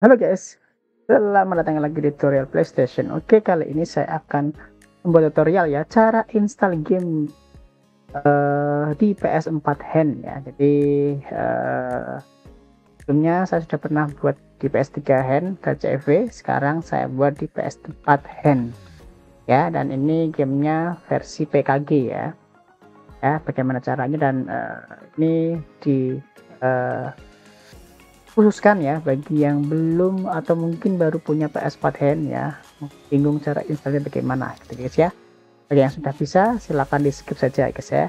Halo guys, selamat datang lagi di tutorial PlayStation. Oke, kali ini saya akan membuat tutorial ya, cara install game di PS4 hand ya. Jadi sebelumnya saya sudah pernah buat di PS3 hand KCV, sekarang saya buat di PS4 hand ya. Dan ini gamenya versi PKG ya. Ya, bagaimana caranya dan ini di khususkan ya bagi yang belum atau mungkin baru punya PS4 hand ya, bingung cara installnya bagaimana gitu guys ya. Bagi yang sudah bisa silahkan di skip saja guys ya.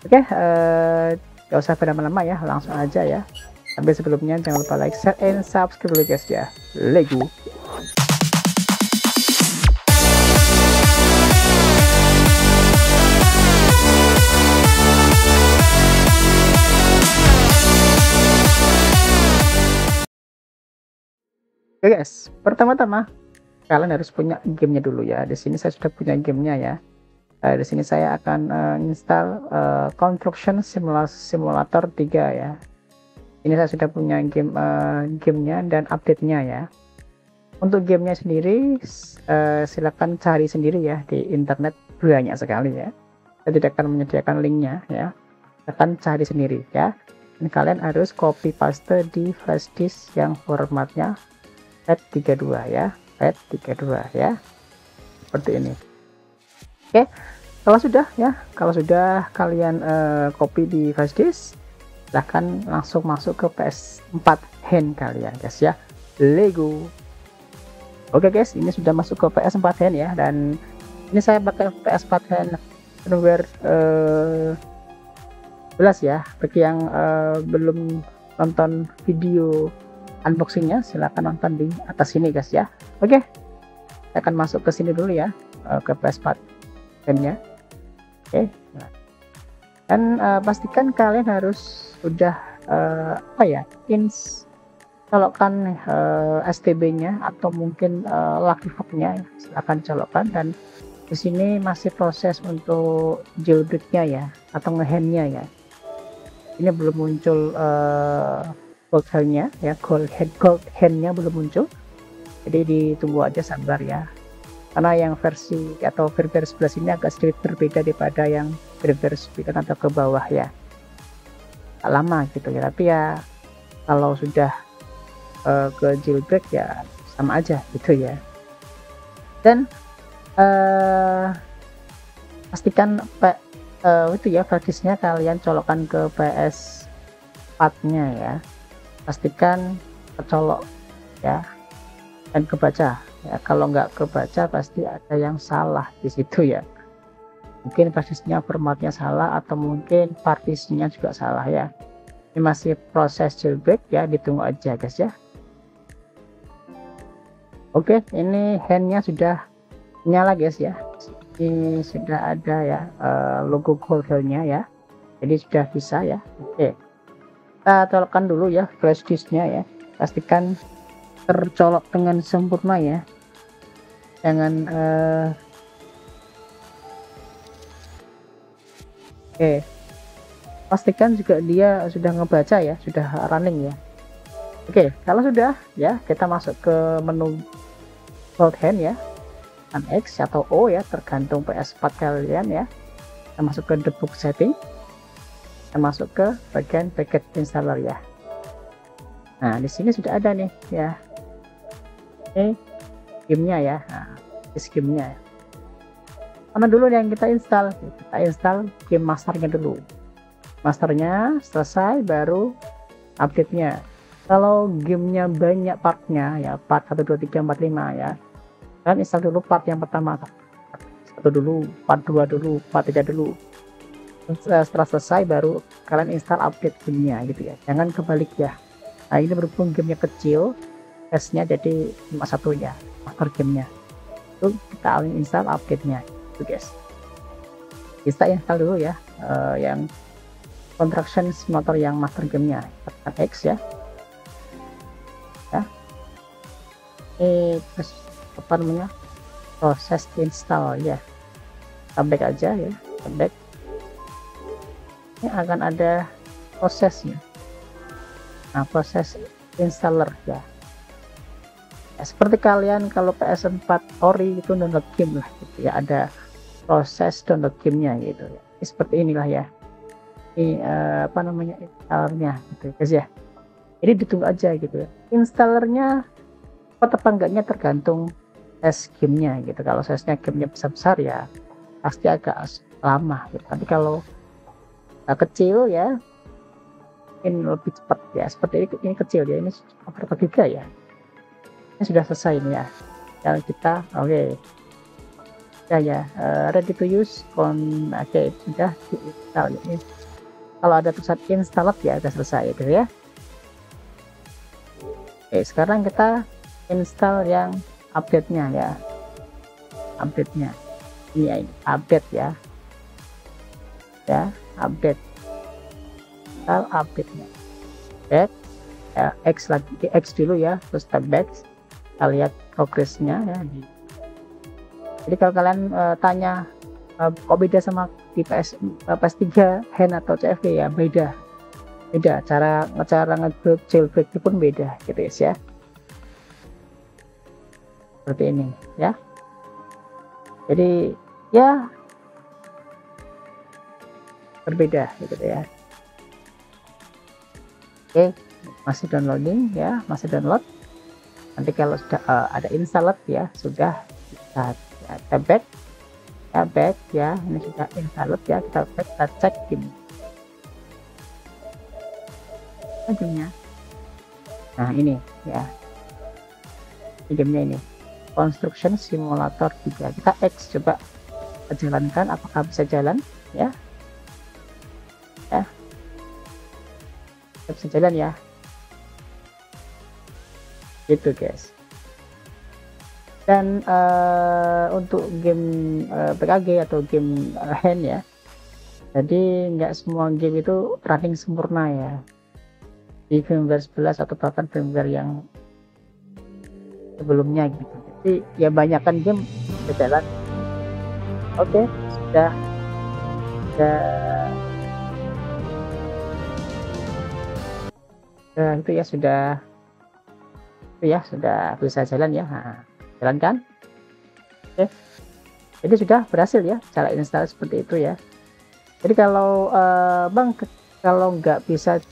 Oke, gak usah berlama-lama ya, langsung aja ya. Tapi sebelumnya jangan lupa like, share, and subscribe dulu guys ya. Lego. Oke guys, pertama-tama kalian harus punya gamenya dulu ya. Di sini saya sudah punya gamenya ya. Di sini saya akan install Construction Simulator 3 ya. Ini saya sudah punya gamenya dan update-nya ya. Untuk gamenya sendiri silakan cari sendiri ya di internet, banyak sekali ya. Saya tidak akan menyediakan linknya ya. Akan cari sendiri ya. Dan kalian harus copy paste di flash disk yang formatnya FAT32 ya, FAT32 ya, seperti ini. Oke, kalau sudah kalian copy di flash disk, silahkan langsung masuk ke PS4 hand kalian guys ya. Lego. Oke guys, ini sudah masuk ke PS4 hand ya, dan ini saya pakai PS4 hand firmware 11 ya. Bagi yang belum nonton video unboxingnya, silahkan nonton di atas sini guys ya. Oke, saya akan masuk ke sini dulu ya, ke PS4 handnya. Oke, dan pastikan kalian harus sudah colokkan STB-nya atau mungkin Lucky Fox-nya, silahkan colokkan. Dan di sini masih proses untuk jailbreak-nya ya, atau ngehandnya ya. Ini belum muncul gold handnya ya, gold handnya belum muncul, jadi ditunggu aja, sabar ya, karena yang versi atau firmware 11 ini agak sedikit berbeda daripada yang firmware 9 atau ke bawah ya, lama gitu ya. Tapi ya kalau sudah ke jailbreak ya sama aja gitu ya. Dan pastikan itu ya, flash-nya kalian colokkan ke PS4-nya ya. Pastikan kecolok ya dan kebaca ya. Kalau nggak kebaca pasti ada yang salah di situ ya, mungkin basisnya formatnya salah atau mungkin partisinya juga salah ya. Ini masih proses jailbreak ya, ditunggu aja guys ya. Oke, ini handnya sudah nyala guys ya. Ini sudah ada ya logo goldnya ya, jadi sudah bisa ya. Oke, kita colokkan dulu ya flash disknya ya, pastikan tercolok dengan sempurna ya, jangan oke, pastikan juga dia sudah ngebaca ya, sudah running ya. Oke, kalau sudah ya, kita masuk ke menu hold hand ya, X atau O ya, tergantung PS4 kalian ya. Kita masuk ke debug setting, kita masuk ke bagian packet installer ya. Nah, di sini sudah ada nih ya, ini gamenya ya. Nah, gamenya mana dulu yang kita install game masternya dulu. Masternya selesai baru update-nya. Kalau gamenya banyak partnya ya, part 1 2 3 4 5 ya, dan install dulu part yang pertama, satu dulu, part 2 dulu, part 3 dulu. Setelah selesai baru kalian install update gamenya gitu ya, jangan kebalik ya. Nah, ini berhubung gamenya kecil, testnya jadi cuma satu ya, master gamenya itu kita install update-nya itu guys. Kita install dulu ya yang Construction Simulator yang master gamenya, tekan X ya. Ini apa namanya, proses install ya, back aja ya, back. Ini akan ada prosesnya. Nah, proses installer ya, Ya, seperti kalian kalau PS4 ori itu download game lah gitu ya, ada proses download gamenya gitu ya. Seperti inilah ya. Ini apa namanya, installernya gitu guys ya. Jadi ditunggu aja gitu ya. Installernya cepat apa enggaknya tergantung size gamenya gitu. Kalau size-nya gamenya besar-besar ya pasti agak lama gitu. Tapi kalau kecil ya mungkin lebih cepat ya. Seperti ini kecil ya, ini berapa giga ya, ini sudah selesai ini ya. Yang kita oke ya ready to use oke, sudah diinstal ini. Kalau ada tulisan installed ya udah selesai gitu ya. Oke, sekarang kita install yang update-nya ya. Update-nya ini ya, ini update ya. Ya, update. Install update-nya. Back ya, X lagi, X dulu ya, terus tab back. Kita lihat progresnya ya. Jadi kalau kalian tanya kok beda sama di PS3 hand atau CFG ya, beda cara nge-build jailbreak pun beda gitu guys ya. Seperti ini ya. Jadi ya berbeda gitu ya. Oke, masih downloading ya, masih download. Nanti kalau sudah ada installed ya, sudah kita back ya, back ya, ini sudah installed ya, kita back, kita cek game gamenya. Nah ini ya, ini gamenya ini Construction Simulator 3. Kita X coba jalankan, apakah bisa jalan ya, bisa jalan ya gitu guys. Dan untuk game PKG atau game hand ya, jadi nggak semua game itu running sempurna ya di firmware 11 atau bahkan firmware yang sebelumnya gitu. Jadi ya banyakkan game berjalan. Oke, sudah itu ya, sudah bisa jalan ya. Nah, jalan kan. Oke, jadi sudah berhasil ya cara install seperti itu ya. Jadi kalau bang kalau nggak bisa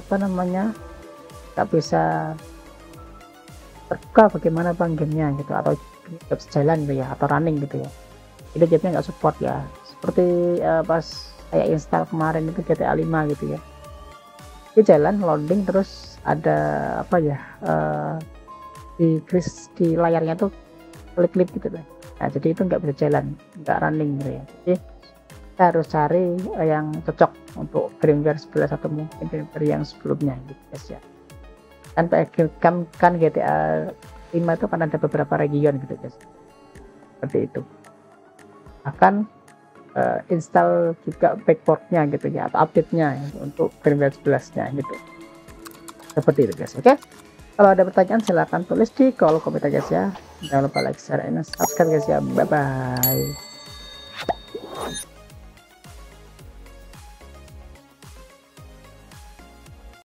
apa namanya, nggak bisa terbuka, bagaimana bang gamenya gitu, atau nggak bisa jalan gitu ya, atau running gitu ya, itu gamenya nggak support ya. Seperti pas saya install kemarin itu GTA 5 gitu ya, dia jalan loading terus ada apa ya, di layarnya tuh klip gitu kan. Nah jadi itu nggak bisa jalan, nggak running gitu ya. Jadi kita harus cari yang cocok untuk firmware 11 atau mungkin firmware yang sebelumnya gitu guys ya. Kan GTA 5 itu kan ada beberapa region gitu guys, seperti itu. Akan install juga backportnya gitu ya, atau update-nya ya, untuk firmware 11 nya gitu, seperti itu guys. Oke, kalau ada pertanyaan silahkan tulis di kolom komentar guys ya. Jangan lupa like, share, and subscribe guys ya. Bye bye.